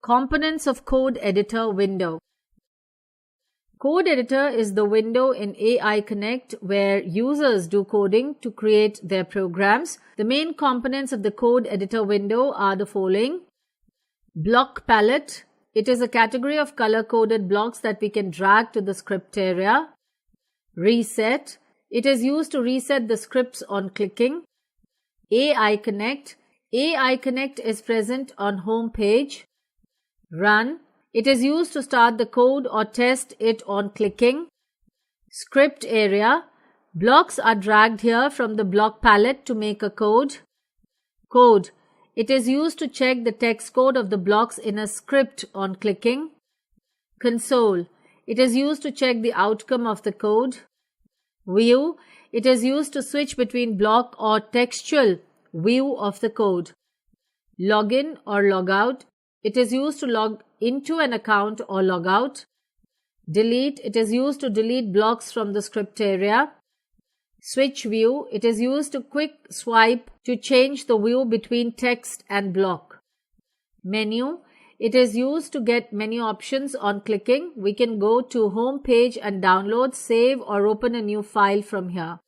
Components of Code Editor window. Code Editor is the window in AI Connect where users do coding to create their programs. The main components of the Code Editor window are the following. Block palette. It is a category of color-coded blocks that we can drag to the script area. Reset. It is used to reset the scripts on clicking. AI Connect. AI Connect is present on home page. Run. It is used to start the code or test it on clicking. Script area. Blocks are dragged here from the block palette to make a code. Code. It is used to check the text code of the blocks in a script on clicking. Console. It is used to check the outcome of the code. View. It is used to switch between block or textual view of the code. Login or logout. It is used to log into an account or log out. Delete. It is used to delete blocks from the script area. Switch view. It is used to quick swipe to change the view between text and block. Menu. It is used to get menu options on clicking. We can go to home page and download, save or open a new file from here.